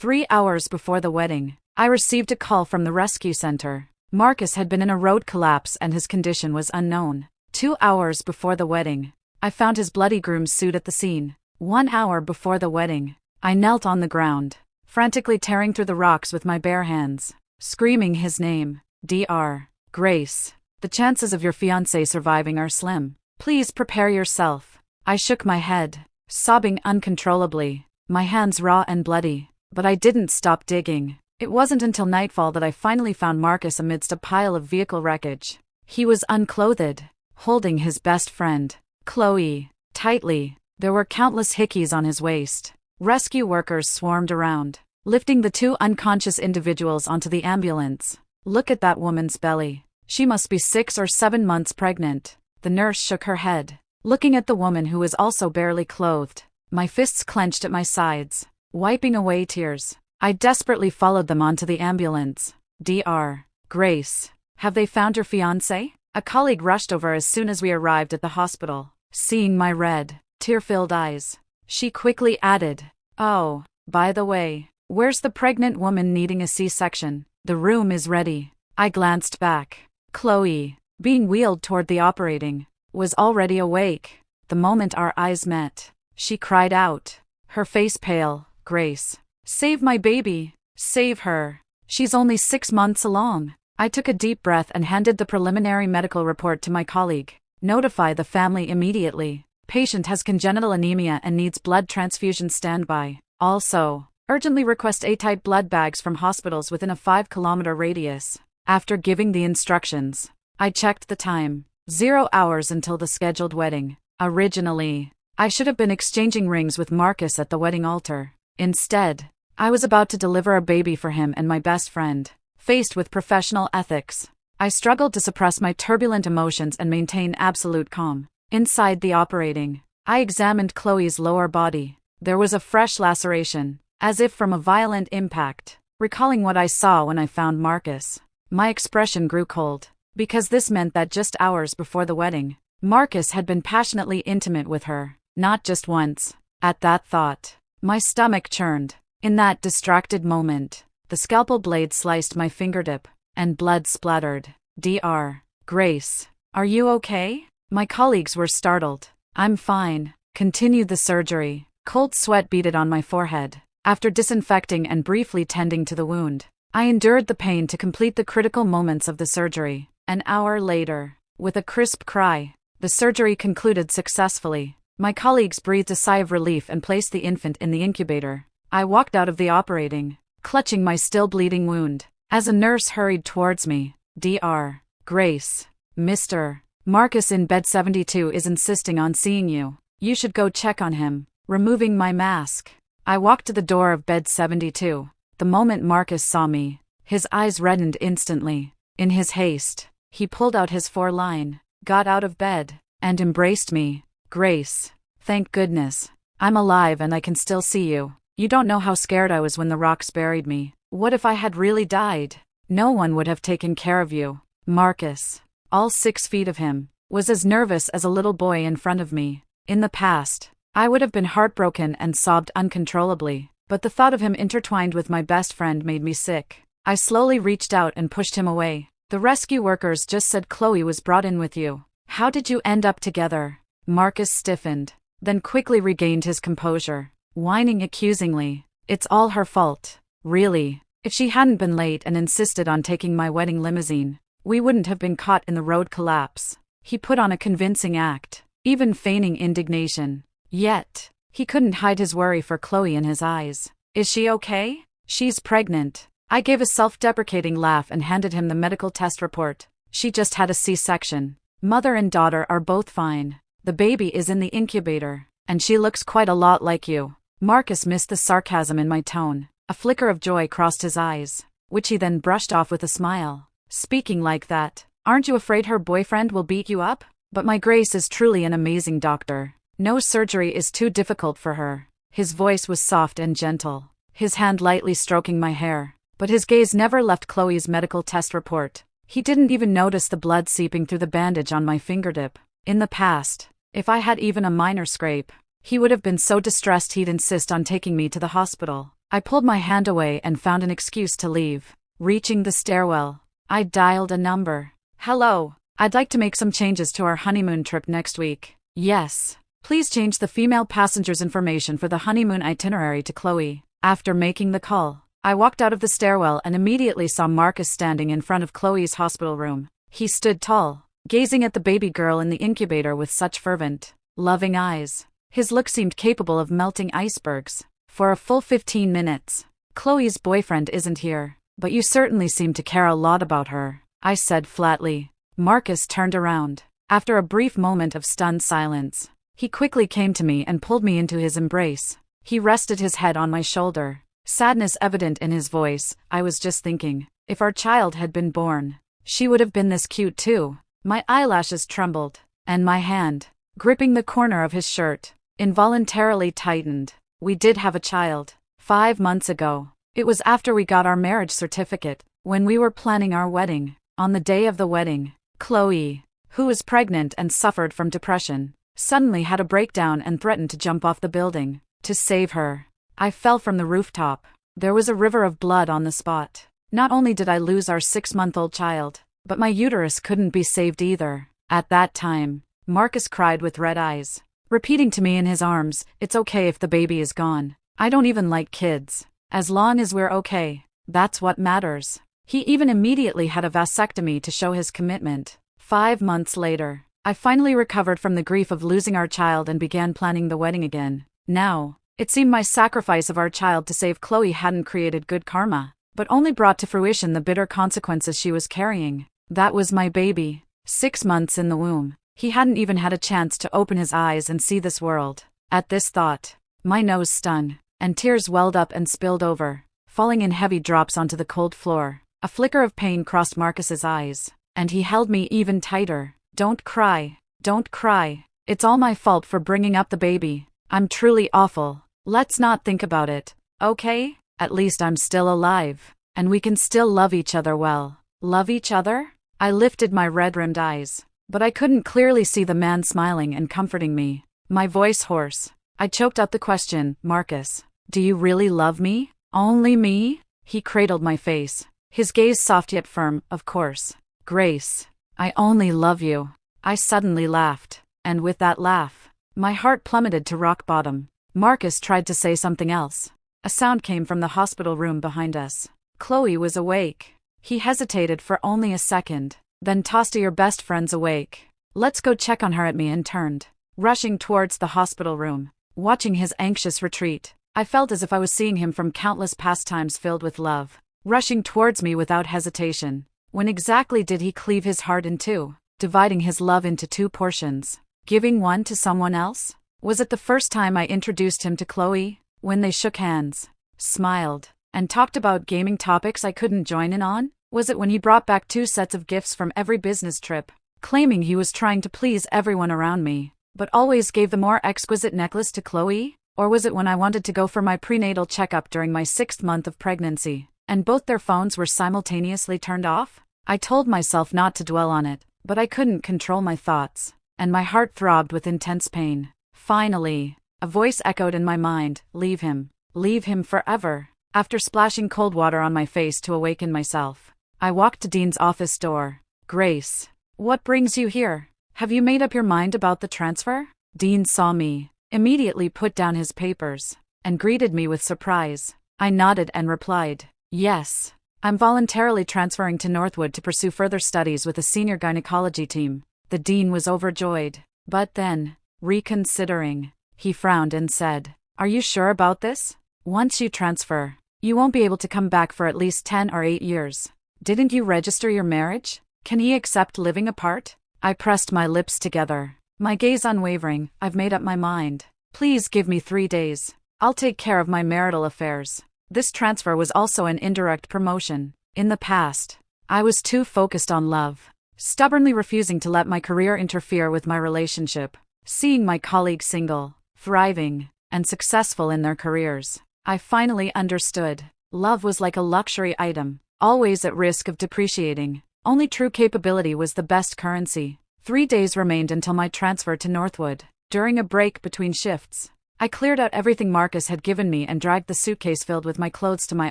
3 hours before the wedding, I received a call from the rescue center. Marcus had been in a road collapse and his condition was unknown. 2 hours before the wedding, I found his bloody groom's suit at the scene. 1 hour before the wedding, I knelt on the ground, frantically tearing through the rocks with my bare hands, screaming his name. Dr. Grace, the chances of your fiancé surviving are slim. Please prepare yourself. I shook my head, sobbing uncontrollably, my hands raw and bloody, but I didn't stop digging. It wasn't until nightfall that I finally found Marcus amidst a pile of vehicle wreckage. He was unclothed, holding his best friend, Chloe, tightly. There were countless hickeys on his waist. Rescue workers swarmed around, lifting the 2 unconscious individuals onto the ambulance. Look at that woman's belly. She must be 6 or 7 months pregnant. The nurse shook her head, looking at the woman who was also barely clothed. My fists clenched at my sides, wiping away tears. I desperately followed them onto the ambulance. Dr. Grace, have they found your fiancé? A colleague rushed over as soon as we arrived at the hospital. Seeing my red, tear-filled eyes, she quickly added, "Oh, by the way, where's the pregnant woman needing a C-section? The room is ready." I glanced back. Chloe, being wheeled toward the operating, was already awake. The moment our eyes met, she cried out, her face pale, "Grace, save my baby, save her. She's only 6 months along." I took a deep breath and handed the preliminary medical report to my colleague. "Notify the family immediately. Patient has congenital anemia and needs blood transfusion standby. Also, urgently request A-type blood bags from hospitals within a 5-kilometer radius." After giving the instructions, I checked the time. 0 hours until the scheduled wedding. Originally, I should have been exchanging rings with Marcus at the wedding altar. Instead, I was about to deliver a baby for him and my best friend. Faced with professional ethics, I struggled to suppress my turbulent emotions and maintain absolute calm. Inside the operating, I examined Chloe's lower body. There was a fresh laceration, as if from a violent impact. Recalling what I saw when I found Marcus, my expression grew cold, because this meant that just hours before the wedding, Marcus had been passionately intimate with her, not just once. At that thought, my stomach churned. In that distracted moment, the scalpel blade sliced my fingertip, and blood splattered. Dr. Grace, are you okay? My colleagues were startled. "I'm fine," continued the surgery. Cold sweat beaded on my forehead. After disinfecting and briefly tending to the wound, I endured the pain to complete the critical moments of the surgery. An hour later, with a crisp cry, the surgery concluded successfully. My colleagues breathed a sigh of relief and placed the infant in the incubator. I walked out of the operating, clutching my still bleeding wound, as a nurse hurried towards me. "Dr. Grace, Mr. Marcus in bed 72 is insisting on seeing you. You should go check on him." Removing my mask, I walked to the door of bed 72. The moment Marcus saw me, his eyes reddened instantly. In his haste, he pulled out his 4-line, got out of bed, and embraced me. "Grace, thank goodness. I'm alive and I can still see you. You don't know how scared I was when the rocks buried me. What if I had really died? No one would have taken care of you." Marcus, all 6 feet of him, was as nervous as a little boy in front of me. In the past, I would have been heartbroken and sobbed uncontrollably, but the thought of him intertwined with my best friend made me sick. I slowly reached out and pushed him away. "The rescue workers just said Chloe was brought in with you. How did you end up together?" Marcus stiffened, then quickly regained his composure, whining accusingly. "It's all her fault. Really, if she hadn't been late and insisted on taking my wedding limousine, we wouldn't have been caught in the road collapse." He put on a convincing act, even feigning indignation. Yet, he couldn't hide his worry for Chloe in his eyes. "Is she okay?" "She's pregnant." I gave a self-deprecating laugh and handed him the medical test report. "She just had a C-section. Mother and daughter are both fine. The baby is in the incubator, and she looks quite a lot like you." Marcus missed the sarcasm in my tone. A flicker of joy crossed his eyes, which he then brushed off with a smile. "Speaking like that, aren't you afraid her boyfriend will beat you up? But my Grace is truly an amazing doctor. No surgery is too difficult for her." His voice was soft and gentle, his hand lightly stroking my hair, but his gaze never left Chloe's medical test report. He didn't even notice the blood seeping through the bandage on my fingertip. In the past, if I had even a minor scrape, he would have been so distressed he'd insist on taking me to the hospital. I pulled my hand away and found an excuse to leave. Reaching the stairwell, I dialed a number. Hello, I'd like to make some changes to our honeymoon trip next week. Yes. Please change the female passenger's information for the honeymoon itinerary to Chloe. After making the call, I walked out of the stairwell and immediately saw Marcus standing in front of Chloe's hospital room. He stood tall, gazing at the baby girl in the incubator with such fervent, loving eyes. His look seemed capable of melting icebergs. For a full 15 minutes. Chloe's boyfriend isn't here, but you certainly seem to care a lot about her, I said flatly. Marcus turned around. After a brief moment of stunned silence, he quickly came to me and pulled me into his embrace. He rested his head on my shoulder, sadness evident in his voice. I was just thinking, if our child had been born, she would have been this cute too. My eyelashes trembled, and my hand, gripping the corner of his shirt, involuntarily tightened. We did have a child, 5 months ago. It was after we got our marriage certificate, when we were planning our wedding. On the day of the wedding, Chloe, who was pregnant and suffered from depression, suddenly had a breakdown and threatened to jump off the building. To save her, I fell from the rooftop. There was a river of blood on the spot. Not only did I lose our 6-month-old child, but my uterus couldn't be saved either. At that time, Marcus cried with red eyes, repeating to me in his arms, "It's okay if the baby is gone. I don't even like kids. As long as we're okay, that's what matters." He even immediately had a vasectomy to show his commitment. 5 months later, I finally recovered from the grief of losing our child and began planning the wedding again. Now, it seemed my sacrifice of our child to save Chloe hadn't created good karma, but only brought to fruition the bitter consequences she was carrying. That was my baby, 6 months in the womb. He hadn't even had a chance to open his eyes and see this world. At this thought, my nose stung, and tears welled up and spilled over, falling in heavy drops onto the cold floor. A flicker of pain crossed Marcus's eyes, and he held me even tighter. Don't cry. Don't cry. It's all my fault for bringing up the baby. I'm truly awful. Let's not think about it, okay? At least I'm still alive, and we can still love each other well. Love each other? I lifted my red-rimmed eyes, but I couldn't clearly see the man smiling and comforting me. My voice hoarse, I choked out the question, "Marcus, do you really love me? Only me?" He cradled my face, his gaze soft yet firm. "Of course, Grace. I only love you." I suddenly laughed, and with that laugh, my heart plummeted to rock bottom. Marcus tried to say something else. A sound came from the hospital room behind us. Chloe was awake. He hesitated for only a second, then tossed your best friend's awake. "Let's go check on her," at me and turned, rushing towards the hospital room. Watching his anxious retreat, I felt as if I was seeing him from countless pastimes filled with love, rushing towards me without hesitation. When exactly did he cleave his heart in two, dividing his love into 2 portions, giving one to someone else? Was it the first time I introduced him to Chloe, when they shook hands, smiled, and talked about gaming topics I couldn't join in on? Was it when he brought back 2 sets of gifts from every business trip, claiming he was trying to please everyone around me, but always gave the more exquisite necklace to Chloe? Or was it when I wanted to go for my prenatal checkup during my 6th month of pregnancy, and both their phones were simultaneously turned off? I told myself not to dwell on it, but I couldn't control my thoughts, and my heart throbbed with intense pain. Finally, a voice echoed in my mind, "Leave him. Leave him forever." After splashing cold water on my face to awaken myself, I walked to Dean's office door. "Grace, what brings you here? Have you made up your mind about the transfer?" Dean saw me, immediately put down his papers, and greeted me with surprise. I nodded and replied, "Yes. I'm voluntarily transferring to Northwood to pursue further studies with a senior gynecology team." The dean was overjoyed, but then, reconsidering, he frowned and said, "Are you sure about this? Once you transfer, you won't be able to come back for at least 10 or 8 years. Didn't you register your marriage? Can he accept living apart?" I pressed my lips together, my gaze unwavering. "I've made up my mind. Please give me 3 days. I'll take care of my marital affairs." This transfer was also an indirect promotion. In the past, I was too focused on love, stubbornly refusing to let my career interfere with my relationship. Seeing my colleagues single, thriving, and successful in their careers, I finally understood. Love was like a luxury item, always at risk of depreciating. Only true capability was the best currency. 3 days remained until my transfer to Northwood. During a break between shifts, I cleared out everything Marcus had given me and dragged the suitcase filled with my clothes to my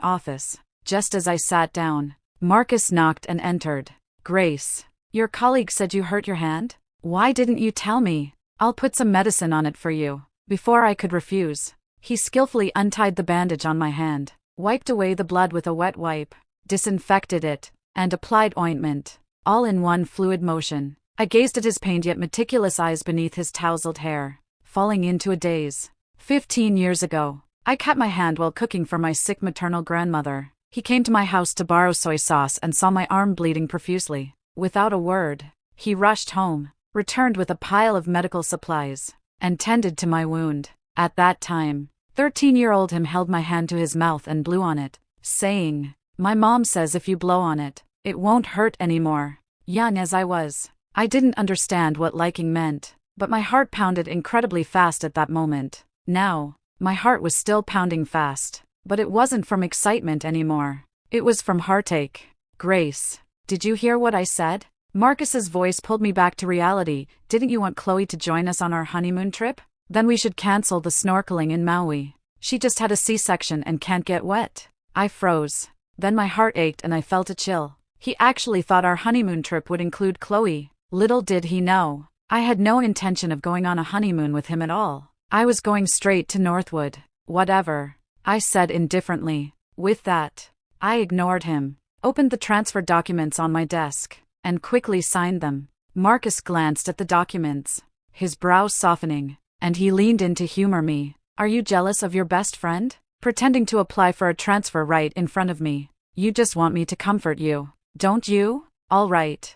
office. Just as I sat down, Marcus knocked and entered. Grace, your colleague said you hurt your hand? Why didn't you tell me? I'll put some medicine on it for you. Before I could refuse, he skillfully untied the bandage on my hand, wiped away the blood with a wet wipe, disinfected it, and applied ointment, all in one fluid motion. I gazed at his pained yet meticulous eyes beneath his tousled hair, falling into a daze. 15 years ago, I cut my hand while cooking for my sick maternal grandmother. He came to my house to borrow soy sauce and saw my arm bleeding profusely. Without a word, he rushed home, returned with a pile of medical supplies, and tended to my wound. At that time, 13-year-old him held my hand to his mouth and blew on it, saying, "My mom says if you blow on it, it won't hurt anymore." Young as I was, I didn't understand what liking meant, but my heart pounded incredibly fast at that moment. Now, my heart was still pounding fast, but it wasn't from excitement anymore. It was from heartache. "Grace, did you hear what I said?" Marcus's voice pulled me back to reality. "Didn't you want Chloe to join us on our honeymoon trip? Then we should cancel the snorkeling in Maui. She just had a C-section and can't get wet." I froze. Then my heart ached and I felt a chill. He actually thought our honeymoon trip would include Chloe. Little did he know, I had no intention of going on a honeymoon with him at all. I was going straight to Northwood. "Whatever," I said indifferently. With that, I ignored him, opened the transfer documents on my desk, and quickly signed them. Marcus glanced at the documents, his brows softening, and he leaned in to humor me. "Are you jealous of your best friend? Pretending to apply for a transfer right in front of me. You just want me to comfort you, don't you? All right.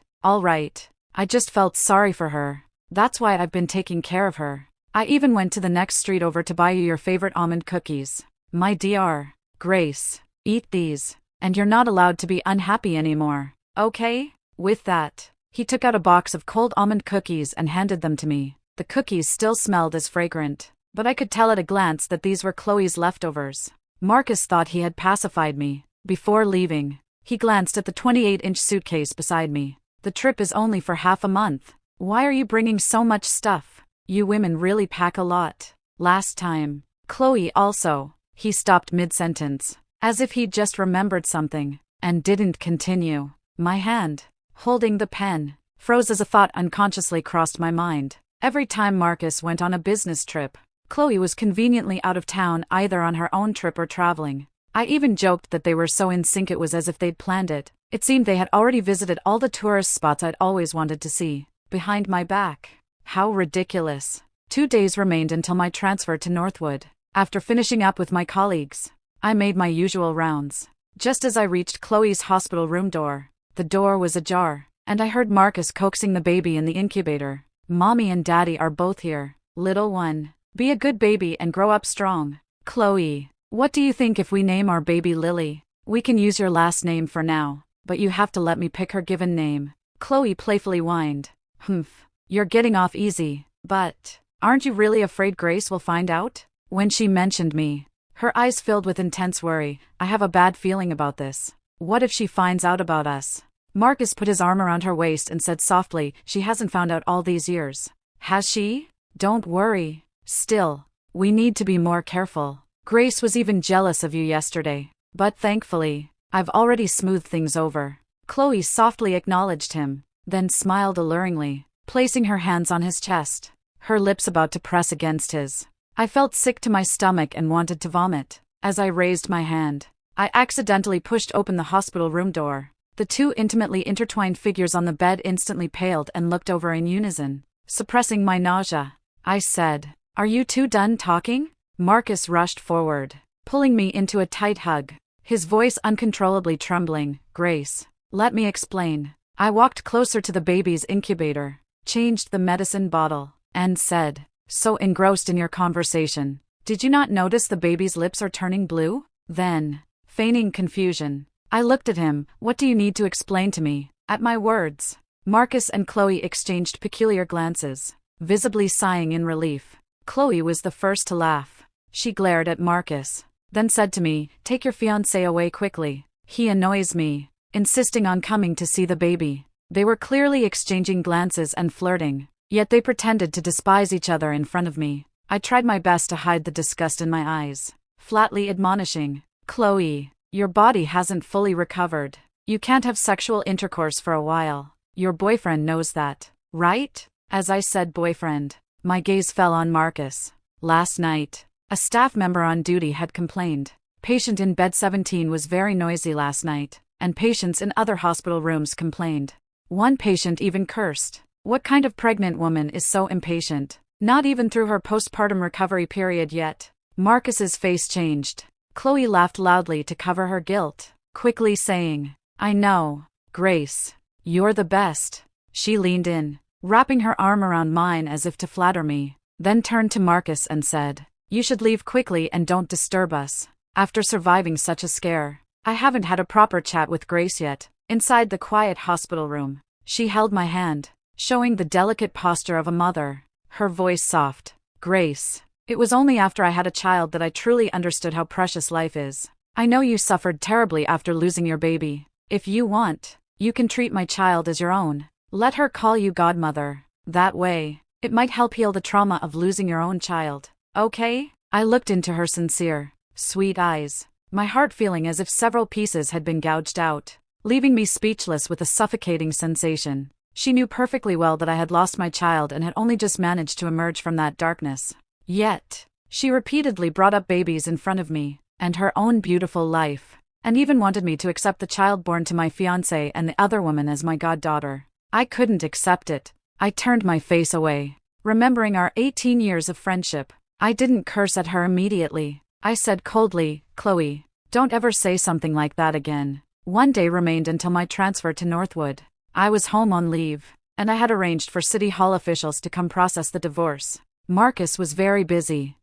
I just felt sorry for her. That's why I've been taking care of her. I even went to the next street over to buy you your favorite almond cookies. My Dr. Grace, eat these, and you're not allowed to be unhappy anymore, okay?" With that, he took out a box of cold almond cookies and handed them to me. The cookies still smelled as fragrant, but I could tell at a glance that these were Chloe's leftovers. Marcus thought he had pacified me. Before leaving, he glanced at the 28-inch suitcase beside me. "The trip is only for half a month. Why are you bringing so much stuff? You women really pack a lot. Last time, Chloe also." He stopped mid-sentence, as if he'd just remembered something, and didn't continue. My hand, holding the pen, froze as a thought unconsciously crossed my mind. Every time Marcus went on a business trip, Chloe was conveniently out of town, either on her own trip or traveling. I even joked that they were so in sync it was as if they'd planned it. It seemed they had already visited all the tourist spots I'd always wanted to see. Behind my back. How ridiculous. 2 days remained until my transfer to Northwood. After finishing up with my colleagues, I made my usual rounds. Just as I reached Chloe's hospital room door, the door was ajar, and I heard Marcus coaxing the baby in the incubator. "Mommy and Daddy are both here. Little one, be a good baby and grow up strong. Chloe, what do you think if we name our baby Lily? We can use your last name for now, but you have to let me pick her given name." Chloe playfully whined. "Humph, you're getting off easy, but aren't you really afraid Grace will find out?" When she mentioned me, her eyes filled with intense worry. "I have a bad feeling about this. What if she finds out about us?" Marcus put his arm around her waist and said softly, "She hasn't found out all these years. Has she? Don't worry. Still, we need to be more careful. Grace was even jealous of you yesterday, but thankfully, I've already smoothed things over." Chloe softly acknowledged him, then smiled alluringly, placing her hands on his chest, her lips about to press against his. I felt sick to my stomach and wanted to vomit. As I raised my hand, I accidentally pushed open the hospital room door. The two intimately intertwined figures on the bed instantly paled and looked over in unison. Suppressing my nausea, I said, "Are you two done talking?" Marcus rushed forward, pulling me into a tight hug, his voice uncontrollably trembling. "Grace, let me explain." I walked closer to the baby's incubator, changed the medicine bottle, and said, "So engrossed in your conversation, did you not notice the baby's lips are turning blue?" Then, feigning confusion, I looked at him. "What do you need to explain to me?" At my words, Marcus and Chloe exchanged peculiar glances, visibly sighing in relief. Chloe was the first to laugh. She glared at Marcus, then said to me, "Take your fiancé away quickly. He annoys me," insisting on coming to see the baby. They were clearly exchanging glances and flirting, yet they pretended to despise each other in front of me. I tried my best to hide the disgust in my eyes, flatly admonishing, Chloe, your body hasn't fully recovered. You can't have sexual intercourse for a while. Your boyfriend knows that, right? As I said boyfriend, my gaze fell on Marcus. Last night, a staff member on duty had complained. Patient in bed 17 was very noisy last night, and patients in other hospital rooms complained. One patient even cursed. What kind of pregnant woman is so impatient? Not even through her postpartum recovery period yet. Marcus's face changed. Chloe laughed loudly to cover her guilt, quickly saying, I know, Grace. You're the best. She leaned in, wrapping her arm around mine as if to flatter me, then turned to Marcus and said, You should leave quickly and don't disturb us. After surviving such a scare, I haven't had a proper chat with Grace yet. Inside the quiet hospital room, she held my hand, showing the delicate posture of a mother, her voice soft. Grace, it was only after I had a child that I truly understood how precious life is. I know you suffered terribly after losing your baby. If you want, you can treat my child as your own. Let her call you godmother. That way, it might help heal the trauma of losing your own child. Okay? I looked into her sincere, sweet eyes, my heart feeling as if several pieces had been gouged out, leaving me speechless with a suffocating sensation. She knew perfectly well that I had lost my child and had only just managed to emerge from that darkness. Yet, she repeatedly brought up babies in front of me, and her own beautiful life, and even wanted me to accept the child born to my fiancé and the other woman as my goddaughter. I couldn't accept it. I turned my face away, remembering our 18 years of friendship. I didn't curse at her immediately. I said coldly, Chloe, don't ever say something like that again. One day remained until my transfer to Northwood. I was home on leave, and I had arranged for City Hall officials to come process the divorce. Marcus was very busy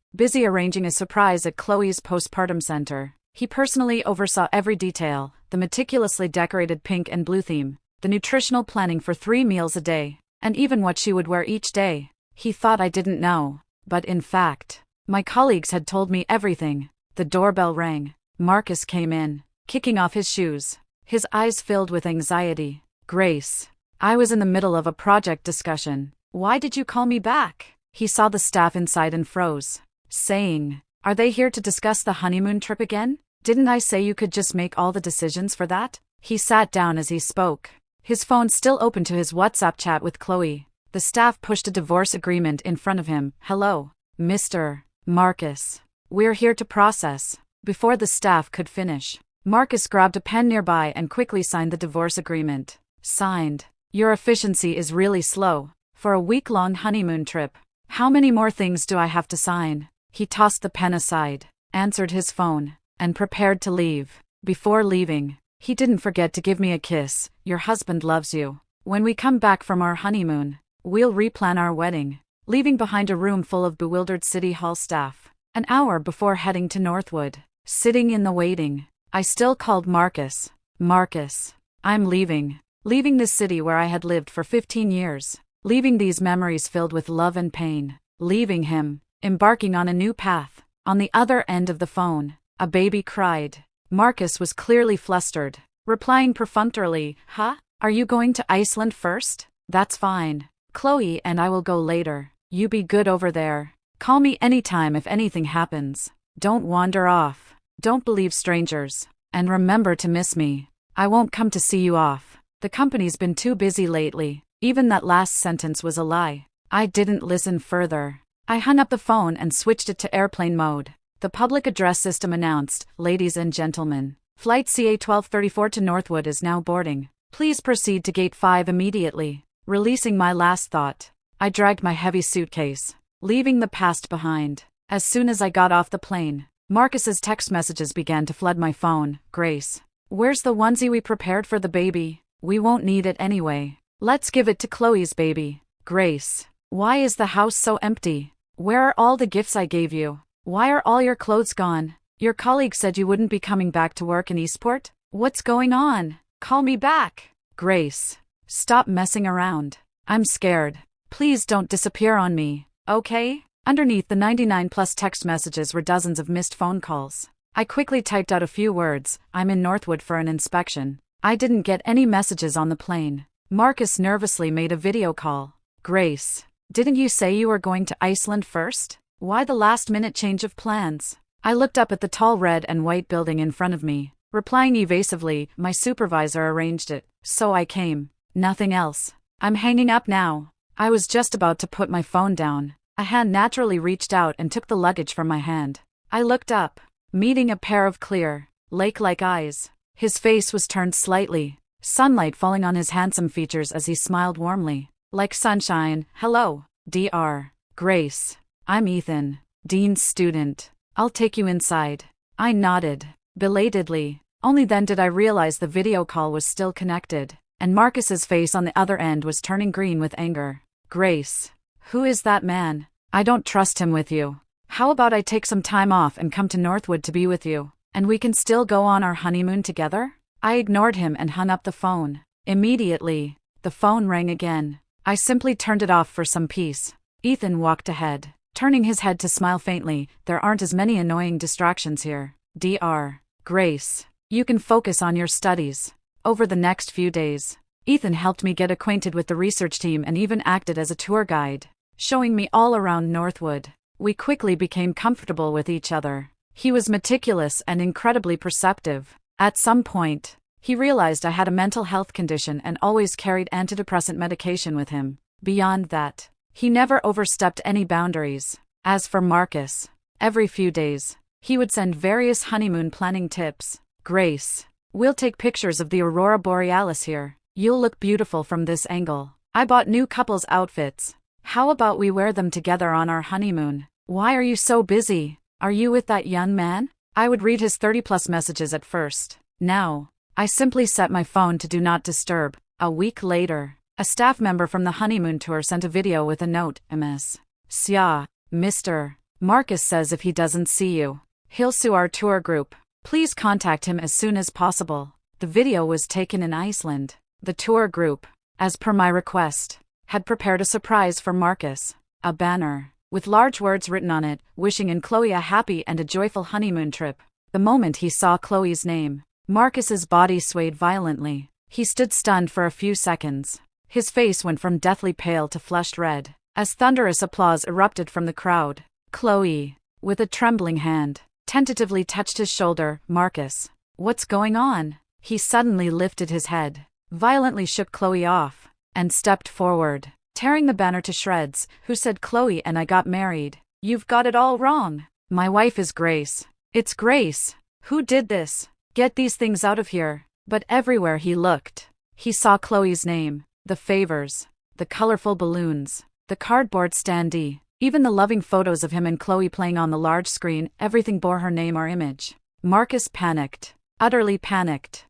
arranging a surprise at Chloe's postpartum center. He personally oversaw every detail, the meticulously decorated pink and blue theme, the nutritional planning for 3 meals a day, and even what she would wear each day. He thought I didn't know, but in fact, my colleagues had told me everything. The doorbell rang. Marcus came in, kicking off his shoes, his eyes filled with anxiety. Grace, I was in the middle of a project discussion. Why did you call me back? He saw the staff inside and froze, saying, Are they here to discuss the honeymoon trip again? Didn't I say you could just make all the decisions for that? He sat down as he spoke, his phone still open to his WhatsApp chat with Chloe. The staff pushed a divorce agreement in front of him. Hello, Mr. Marcus. We're here to process. Before the staff could finish, Marcus grabbed a pen nearby and quickly signed the divorce agreement. Signed. Your efficiency is really slow. For a week-long honeymoon trip, how many more things do I have to sign? He tossed the pen aside, answered his phone, and prepared to leave. Before leaving, he didn't forget to give me a kiss. Your husband loves you. When we come back from our honeymoon, we'll replan our wedding. Leaving behind a room full of bewildered City Hall staff. An hour before heading to Northwood, sitting in the waiting, I still called Marcus. Marcus, I'm leaving. Leaving this city where I had lived for 15 years. Leaving these memories filled with love and pain. Leaving him, embarking on a new path. On the other end of the phone, a baby cried. Marcus was clearly flustered, replying perfunctorily, Huh? Are you going to Iceland first? That's fine. Chloe and I will go later. You be good over there. Call me anytime if anything happens. Don't wander off. Don't believe strangers. And remember to miss me. I won't come to see you off. The company's been too busy lately. Even that last sentence was a lie. I didn't listen further. I hung up the phone and switched it to airplane mode. The public address system announced, Ladies and gentlemen, Flight CA-1234 to Northwood is now boarding. Please proceed to Gate 5 immediately. Releasing my last thought, I dragged my heavy suitcase, leaving the past behind. As soon as I got off the plane, Marcus's text messages began to flood my phone. Grace, where's the onesie we prepared for the baby? We won't need it anyway. Let's give it to Chloe's baby. Grace, why is the house so empty? Where are all the gifts I gave you? Why are all your clothes gone? Your colleague said you wouldn't be coming back to work in Eastport? What's going on? Call me back. Grace, stop messing around. I'm scared. Please don't disappear on me, okay? Underneath the 99+ text messages were dozens of missed phone calls. I quickly typed out a few words. I'm in Northwood for an inspection. I didn't get any messages on the plane. Marcus nervously made a video call. Grace, didn't you say you were going to Iceland first? Why the last-minute change of plans? I looked up at the tall red and white building in front of me, replying evasively, my supervisor arranged it, so I came. Nothing else. I'm hanging up now. I was just about to put my phone down. A hand naturally reached out and took the luggage from my hand. I looked up, meeting a pair of clear, lake-like eyes. His face was turned slightly, sunlight falling on his handsome features as he smiled warmly. Like sunshine. Hello, Dr. Grace. I'm Ethan, Dean's student. I'll take you inside. I nodded, belatedly. Only then did I realize the video call was still connected, and Marcus's face on the other end was turning green with anger. Grace. Who is that man? I don't trust him with you. How about I take some time off and come to Northwood to be with you, and we can still go on our honeymoon together? I ignored him and hung up the phone. Immediately, the phone rang again. I simply turned it off for some peace. Ethan walked ahead, turning his head to smile faintly. There aren't as many annoying distractions here. Dr. Grace, you can focus on your studies. Over the next few days, Ethan helped me get acquainted with the research team and even acted as a tour guide, showing me all around Northwood. We quickly became comfortable with each other. He was meticulous and incredibly perceptive. At some point, he realized I had a mental health condition and always carried antidepressant medication with him. Beyond that, he never overstepped any boundaries. As for Marcus, every few days, he would send various honeymoon planning tips. Grace, we'll take pictures of the aurora borealis here. You'll look beautiful from this angle. I bought new couples outfits. How about we wear them together on our honeymoon? Why are you so busy? Are you with that young man? I would read his 30-plus messages at first. Now, I simply set my phone to do not disturb. A week later, a staff member from the honeymoon tour sent a video with a note. Ms. Sya, Mr. Marcus says if he doesn't see you, he'll sue our tour group. Please contact him as soon as possible. The video was taken in Iceland. The tour group, as per my request, had prepared a surprise for Marcus. A banner, with large words written on it, wishing in Chloe a happy and a joyful honeymoon trip. The moment he saw Chloe's name, Marcus's body swayed violently. He stood stunned for a few seconds. His face went from deathly pale to flushed red, as thunderous applause erupted from the crowd. Chloe, with a trembling hand, tentatively touched his shoulder. Marcus, what's going on? He suddenly lifted his head, violently shook Chloe off, and stepped forward, tearing the banner to shreds. Who said Chloe and I got married? You've got it all wrong. My wife is Grace. It's Grace. Who did this? Get these things out of here. But everywhere he looked, he saw Chloe's name, the favors, the colorful balloons, the cardboard standee, even the loving photos of him and Chloe playing on the large screen. Everything bore her name or image. Marcus panicked, utterly panicked.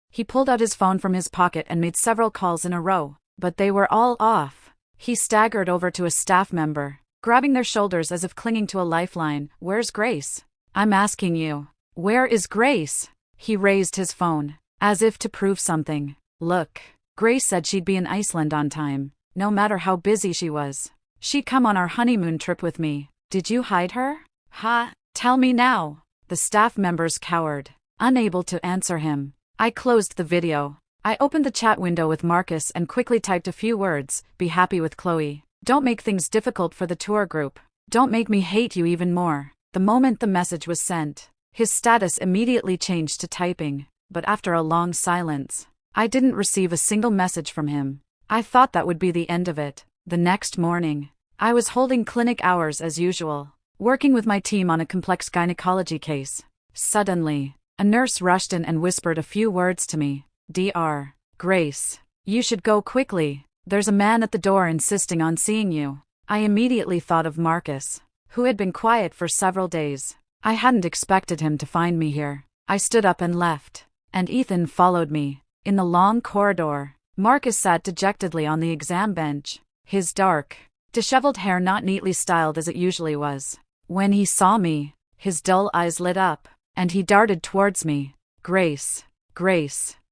He pulled out his phone from his pocket and made several calls in a row, but they were all off. He staggered over to a staff member, grabbing their shoulders as if clinging to a lifeline. Where's Grace? I'm asking you. Where is Grace? He raised his phone, as if to prove something. Look, Grace said she'd be in Iceland on time, no matter how busy she was. She'd come on our honeymoon trip with me. Did you hide her? Ha, tell me now. The staff members cowered, unable to answer him. I closed the video. I opened the chat window with Marcus and quickly typed a few words. Be happy with Chloe. Don't make things difficult for the tour group. Don't make me hate you even more. The moment the message was sent, his status immediately changed to typing. But after a long silence, I didn't receive a single message from him. I thought that would be the end of it. The next morning, I was holding clinic hours as usual, working with my team on a complex gynecology case. Suddenly, a nurse rushed in and whispered a few words to me. Dr. Grace, you should go quickly. There's a man at the door insisting on seeing you. I immediately thought of Marcus, who had been quiet for several days. I hadn't expected him to find me here. I stood up and left, and Ethan followed me. In the long corridor, Marcus sat dejectedly on the exam bench, his dark, disheveled hair not neatly styled as it usually was. When he saw me, his dull eyes lit up, and he darted towards me. Grace,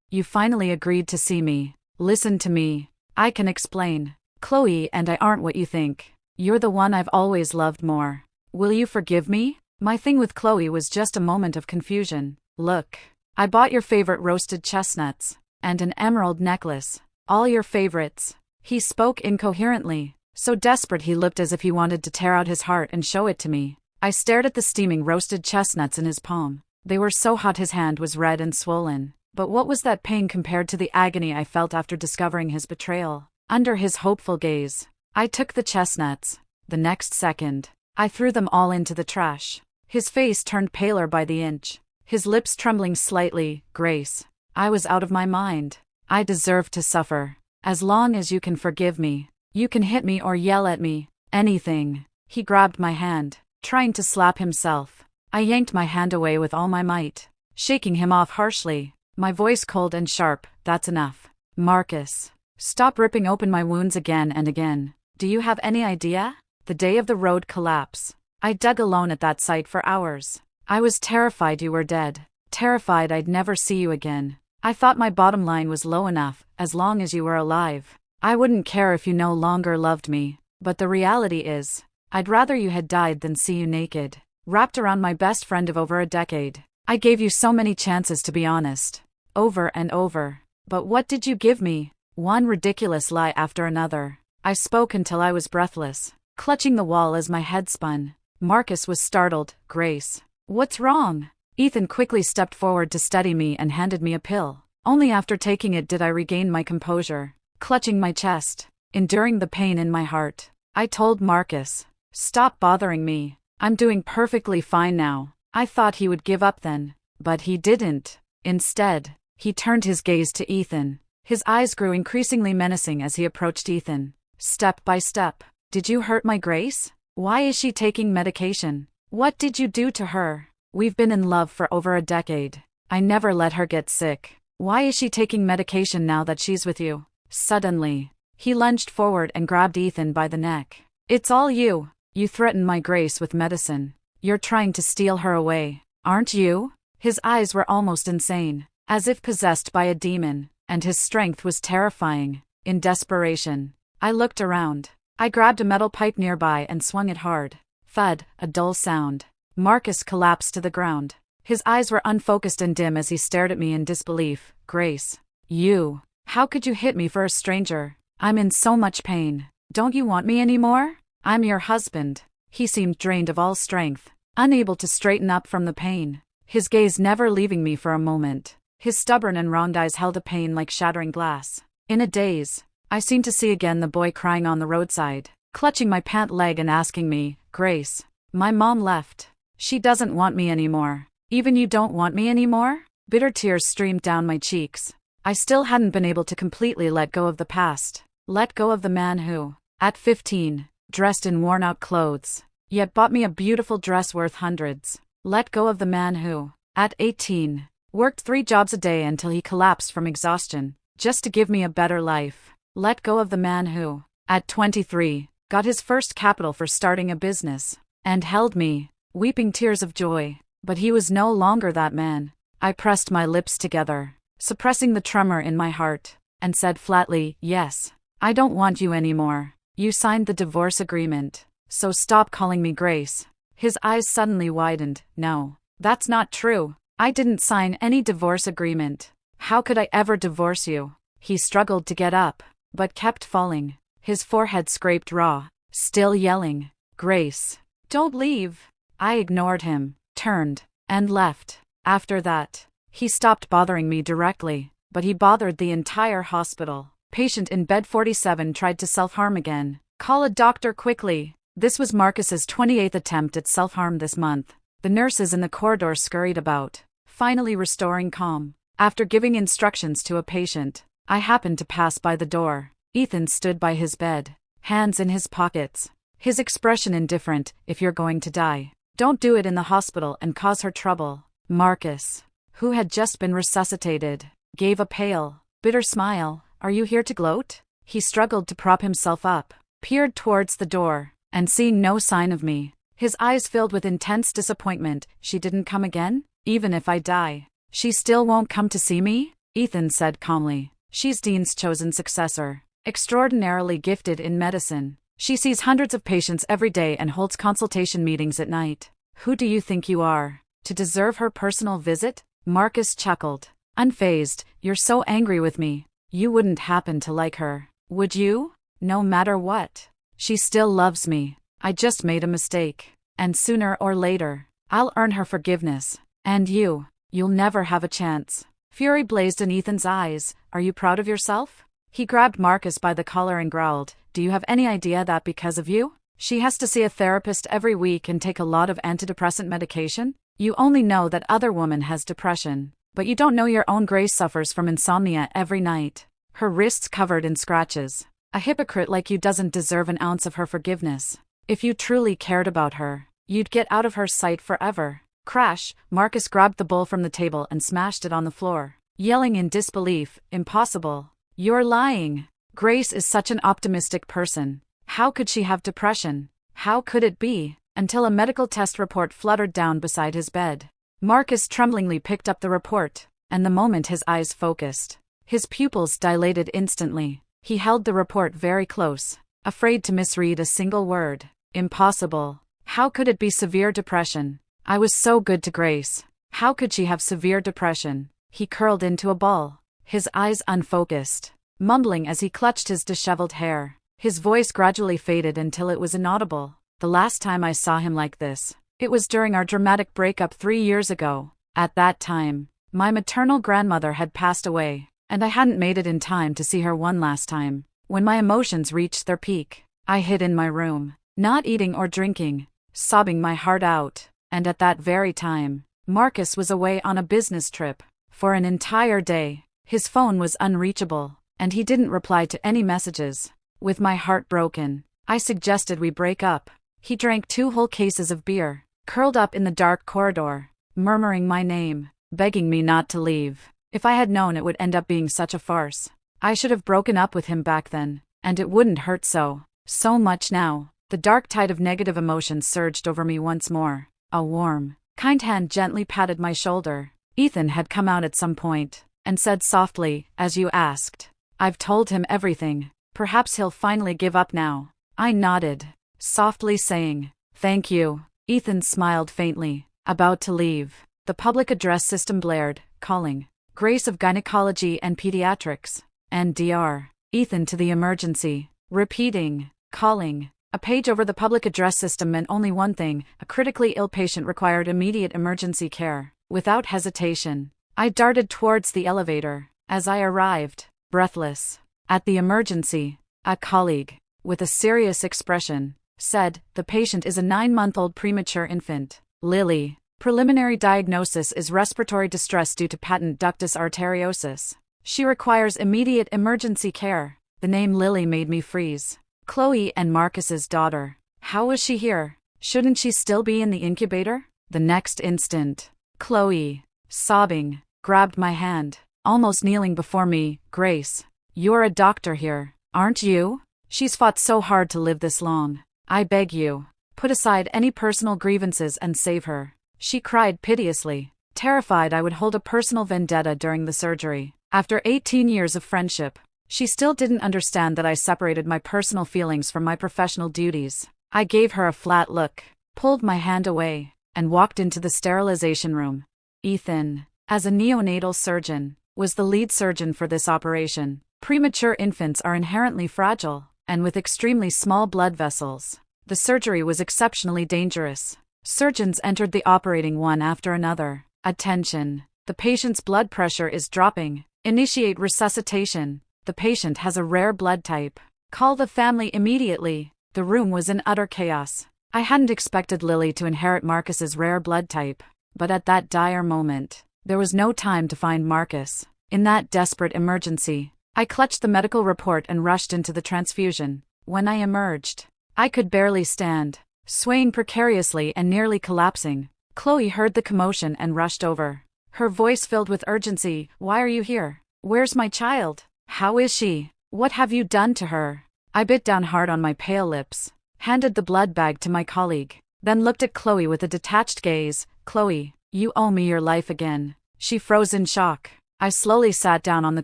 you finally agreed to see me. Listen to me. I can explain. Chloe and I aren't what you think. You're the one I've always loved more. Will you forgive me? My thing with Chloe was just a moment of confusion. Look, I bought your favorite roasted chestnuts, and an emerald necklace. All your favorites. He spoke incoherently, So desperate he looked, as if he wanted to tear out his heart and show it to me. I stared at the steaming roasted chestnuts in his palm. They were so hot his hand was red and swollen. But what was that pain compared to the agony I felt after discovering his betrayal? Under his hopeful gaze, I took the chestnuts. The next second, I threw them all into the trash. His face turned paler by the inch, his lips trembling slightly. Grace, I was out of my mind. I deserve to suffer. As long as you can forgive me, you can hit me or yell at me. Anything. He grabbed my hand, trying to slap himself. I yanked my hand away with all my might, shaking him off harshly, my voice cold and sharp. That's enough. Marcus, stop ripping open my wounds again and again. Do you have any idea? The day of the road collapse, I dug alone at that site for hours. I was terrified you were dead, terrified I'd never see you again. I thought my bottom line was low enough: as long as you were alive, I wouldn't care if you no longer loved me. But the reality is, I'd rather you had died than see you naked, wrapped around my best friend of over a decade. I gave you so many chances to be honest, over and over. But what did you give me? One ridiculous lie after another. I spoke until I was breathless, clutching the wall as my head spun. Marcus was startled. Grace, what's wrong? Ethan quickly stepped forward to steady me and handed me a pill. Only after taking it did I regain my composure. Clutching my chest, enduring the pain in my heart, I told Marcus, stop bothering me. I'm doing perfectly fine now. I thought he would give up then, but he didn't. Instead, he turned his gaze to Ethan. His eyes grew increasingly menacing as he approached Ethan. Step by step. Did you hurt my Grace? Why is she taking medication? What did you do to her? We've been in love for over a decade. I never let her get sick. Why is she taking medication now that she's with you? Suddenly, he lunged forward and grabbed Ethan by the neck. It's all you. You threatened my Grace with medicine. You're trying to steal her away, aren't you? His eyes were almost insane, as if possessed by a demon, and his strength was terrifying. In desperation, I looked around. I grabbed a metal pipe nearby and swung it hard. Thud, a dull sound. Marcus collapsed to the ground. His eyes were unfocused and dim as he stared at me in disbelief. Grace, you. How could you hit me for a stranger? I'm in so much pain. Don't you want me anymore? I'm your husband. He seemed drained of all strength, unable to straighten up from the pain, his gaze never leaving me for a moment. His stubborn and round eyes held a pain like shattering glass. In a daze, I seemed to see again the boy crying on the roadside, clutching my pant leg and asking me, Grace, my mom left. She doesn't want me anymore. Even you don't want me anymore? Bitter tears streamed down my cheeks. I still hadn't been able to completely let go of the past. Let go of the man who, at 15, dressed in worn-out clothes, yet bought me a beautiful dress worth hundreds. Let go of the man who, at 18, worked 3 jobs a day until he collapsed from exhaustion, just to give me a better life. Let go of the man who, at 23, got his first capital for starting a business, and held me, weeping tears of joy. But he was no longer that man. I pressed my lips together, suppressing the tremor in my heart, and said flatly, yes, I don't want you anymore. You signed the divorce agreement, so stop calling me Grace. His eyes suddenly widened. No, that's not true. I didn't sign any divorce agreement. How could I ever divorce you? He struggled to get up, but kept falling. His forehead scraped raw, still yelling, Grace, don't leave. I ignored him, turned, and left. After that, he stopped bothering me directly, but he bothered the entire hospital. Patient in bed 47 tried to self-harm again. Call a doctor quickly. This was Marcus's 28th attempt at self-harm this month. The nurses in the corridor scurried about, finally restoring calm. After giving instructions to a patient, I happened to pass by the door. Ethan stood by his bed, hands in his pockets, his expression indifferent. If you're going to die, don't do it in the hospital and cause her trouble. Marcus, who had just been resuscitated, gave a pale, bitter smile. Are you here to gloat? He struggled to prop himself up, peered towards the door, and seeing no sign of me, his eyes filled with intense disappointment. She didn't come again? Even if I die, she still won't come to see me? Ethan said calmly. She's Dean's chosen successor, extraordinarily gifted in medicine. She sees hundreds of patients every day and holds consultation meetings at night. Who do you think you are, to deserve her personal visit? Marcus chuckled, unfazed. You're so angry with me. You wouldn't happen to like her, would you? No matter what. She still loves me. I just made a mistake. And sooner or later, I'll earn her forgiveness. And you'll never have a chance. Fury blazed in Ethan's eyes. Are you proud of yourself? He grabbed Marcus by the collar and growled, do you have any idea that because of you, she has to see a therapist every week and take a lot of antidepressant medication? You only know that other woman has depression, but you don't know your own Grace suffers from insomnia every night. Her wrists covered in scratches. A hypocrite like you doesn't deserve an ounce of her forgiveness. If you truly cared about her, you'd get out of her sight forever. Crash! Marcus grabbed the bowl from the table and smashed it on the floor, yelling in disbelief, impossible. You're lying. Grace is such an optimistic person. How could she have depression? How could it be? Until a medical test report fluttered down beside his bed. Marcus tremblingly picked up the report, and the moment his eyes focused, his pupils dilated instantly. He held the report very close, afraid to misread a single word. Impossible. How could it be severe depression? I was so good to Grace. How could she have severe depression? He curled into a ball, his eyes unfocused, mumbling as he clutched his disheveled hair. His voice gradually faded until it was inaudible. The last time I saw him like this, it was during our dramatic breakup 3 years ago. At that time, my maternal grandmother had passed away, and I hadn't made it in time to see her one last time. When my emotions reached their peak, I hid in my room, not eating or drinking, sobbing my heart out. And at that very time, Marcus was away on a business trip. For an entire day, his phone was unreachable, and he didn't reply to any messages. With my heart broken, I suggested we break up. He drank 2 whole cases of beer, curled up in the dark corridor, murmuring my name, begging me not to leave. If I had known it would end up being such a farce, I should have broken up with him back then, and it wouldn't hurt so much now. The dark tide of negative emotions surged over me once more. A warm, kind hand gently patted my shoulder. Ethan had come out at some point, and said softly, as you asked. I've told him everything. Perhaps he'll finally give up now. I nodded, softly saying, thank you. Ethan smiled faintly, about to leave. The public address system blared, calling, Grace of Gynecology and Pediatrics, and Dr. Ethan to the emergency, repeating, calling. A page over the public address system meant only one thing, a critically ill patient required immediate emergency care. Without hesitation, I darted towards the elevator. As I arrived, breathless, at the emergency, a colleague, with a serious expression, said, the patient is a 9-month-old premature infant. Lily. Preliminary diagnosis is respiratory distress due to patent ductus arteriosus. She requires immediate emergency care. The name Lily made me freeze. Chloe and Marcus's daughter. How was she here? Shouldn't she still be in the incubator? The next instant, Chloe, sobbing, grabbed my hand, almost kneeling before me. Grace, you're a doctor here, aren't you? She's fought so hard to live this long. I beg you, put aside any personal grievances and save her. She cried piteously, terrified I would hold a personal vendetta during the surgery. After 18 years of friendship, she still didn't understand that I separated my personal feelings from my professional duties. I gave her a flat look, pulled my hand away, and walked into the sterilization room. Ethan, as a neonatal surgeon, was the lead surgeon for this operation. Premature infants are inherently fragile, and with extremely small blood vessels. The surgery was exceptionally dangerous. Surgeons entered the operating one after another. Attention! The patient's blood pressure is dropping. Initiate resuscitation. The patient has a rare blood type. Call the family immediately. The room was in utter chaos. I hadn't expected Lily to inherit Marcus's rare blood type, but at that dire moment, there was no time to find Marcus. In that desperate emergency, I clutched the medical report and rushed into the transfusion. When I emerged, I could barely stand, swaying precariously and nearly collapsing. Chloe heard the commotion and rushed over, her voice filled with urgency. Why are you here? Where's my child? How is she? What have you done to her? I bit down hard on my pale lips, handed the blood bag to my colleague, then looked at Chloe with a detached gaze. Chloe, you owe me your life again. She froze in shock. I slowly sat down on the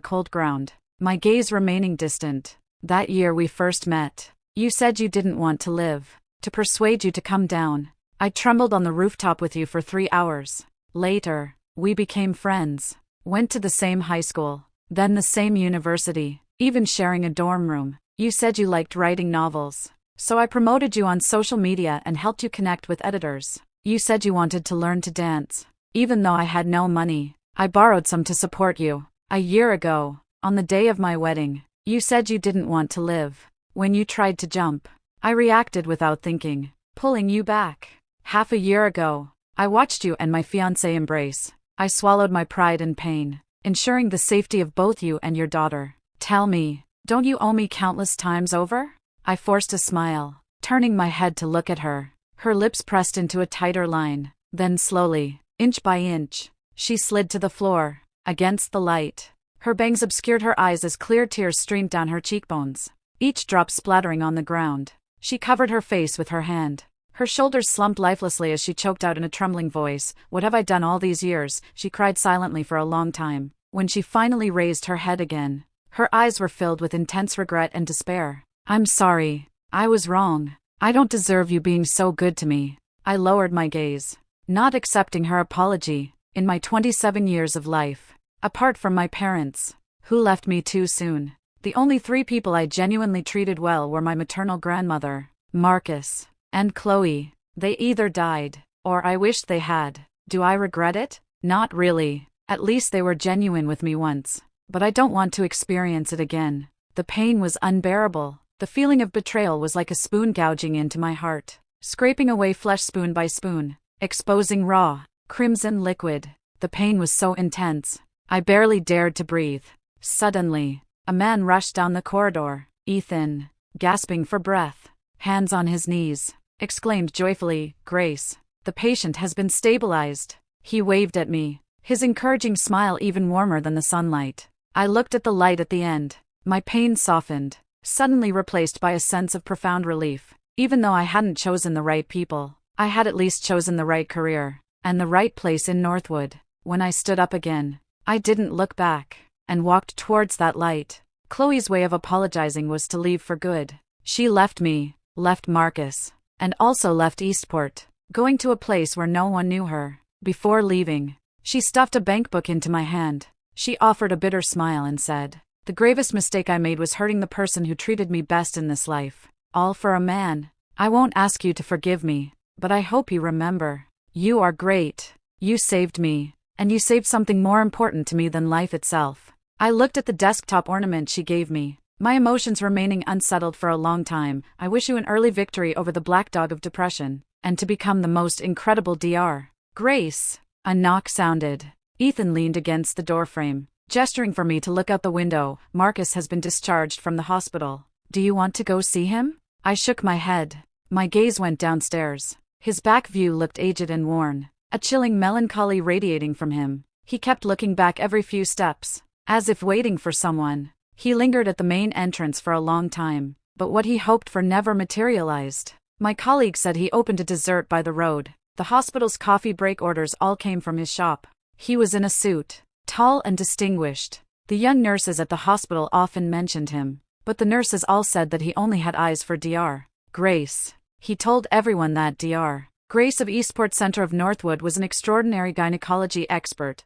cold ground, my gaze remaining distant. That year we first met, you said you didn't want to live. To persuade you to come down, I trembled on the rooftop with you for 3 hours. Later, we became friends, went to the same high school, then the same university, even sharing a dorm room. You said you liked writing novels, So I promoted you on social media and helped you connect with editors. You said you wanted to learn to dance. Even though I had no money, I borrowed some to support you. A year ago, on the day of my wedding, you said you didn't want to live. When you tried to jump, I reacted without thinking, pulling you back. Half a year ago, I watched you and my fiancé embrace. I swallowed my pride and pain, ensuring the safety of both you and your daughter. Tell me, don't you owe me countless times over? I forced a smile, turning my head to look at her. Her lips pressed into a tighter line. Then slowly, inch by inch, she slid to the floor, against the light. Her bangs obscured her eyes as clear tears streamed down her cheekbones, each drop splattering on the ground. She covered her face with her hand. Her shoulders slumped lifelessly as she choked out in a trembling voice, "What have I done all these years?" She cried silently for a long time. When she finally raised her head again, her eyes were filled with intense regret and despair. "I'm sorry. I was wrong. I don't deserve you being so good to me." I lowered my gaze, not accepting her apology. In my 27 years of life, apart from my parents, who left me too soon, the only 3 people I genuinely treated well were my maternal grandmother, Marcus, and Chloe. They either died, or I wished they had. Do I regret it? Not really. At least they were genuine with me once. But I don't want to experience it again. The pain was unbearable. The feeling of betrayal was like a spoon gouging into my heart, scraping away flesh spoon by spoon, exposing raw, crimson liquid. The pain was so intense, I barely dared to breathe. Suddenly, a man rushed down the corridor. "Ethan," gasping for breath, hands on his knees, exclaimed joyfully, "Grace, the patient has been stabilized." He waved at me, his encouraging smile even warmer than the sunlight. I looked at the light at the end. My pain softened, suddenly replaced by a sense of profound relief. Even though I hadn't chosen the right people, I had at least chosen the right career, and the right place in Northwood. When I stood up again, I didn't look back, and walked towards that light. Chloe's way of apologizing was to leave for good. She left me, left Marcus, and also left Eastport, going to a place where no one knew her. Before leaving, she stuffed a bank book into my hand. She offered a bitter smile and said, "The gravest mistake I made was hurting the person who treated me best in this life. All for a man. I won't ask you to forgive me, but I hope you remember. You are great. You saved me, and you saved something more important to me than life itself." I looked at the desktop ornament she gave me, my emotions remaining unsettled for a long time. "I wish you an early victory over the black dog of depression, and to become the most incredible Dr. Grace." A knock sounded. Ethan leaned against the doorframe, gesturing for me to look out the window. "Marcus has been discharged from the hospital. Do you want to go see him?" I shook my head. My gaze went downstairs. His back view looked aged and worn, a chilling melancholy radiating from him. He kept looking back every few steps, as if waiting for someone. He lingered at the main entrance for a long time, but what he hoped for never materialized. My colleague said he opened a dessert by the road. The hospital's coffee break orders all came from his shop. He was in a suit, tall and distinguished. The young nurses at the hospital often mentioned him, but the nurses all said that he only had eyes for Dr. Grace. He told everyone that Dr. Grace of Eastport Center of Northwood was an extraordinary gynecology expert,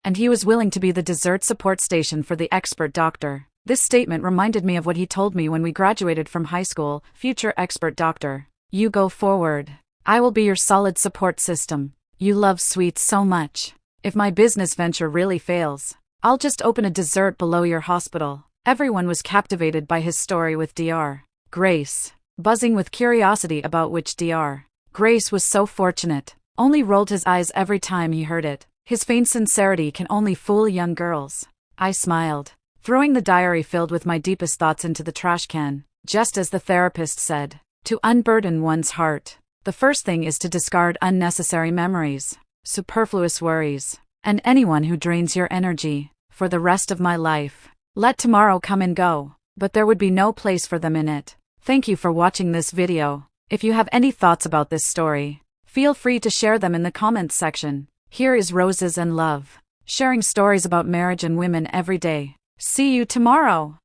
and he was willing to be the dessert support station for the expert doctor. This statement reminded me of what he told me when we graduated from high school. "Future expert doctor, you go forward. I will be your solid support system. You love sweets so much. If my business venture really fails, I'll just open a dessert below your hospital." Everyone was captivated by his story with Dr. Grace, buzzing with curiosity about which Dr. Grace was so fortunate. Only rolled his eyes every time he heard it. His feigned sincerity can only fool young girls. I smiled, throwing the diary filled with my deepest thoughts into the trash can. Just as the therapist said, to unburden one's heart, the first thing is to discard unnecessary memories, superfluous worries, and anyone who drains your energy. For the rest of my life, let tomorrow come and go, but there would be no place for them in it. Thank you for watching this video. If you have any thoughts about this story, feel free to share them in the comments section. Here is Roses and Love, sharing stories about marriage and women every day. See you tomorrow.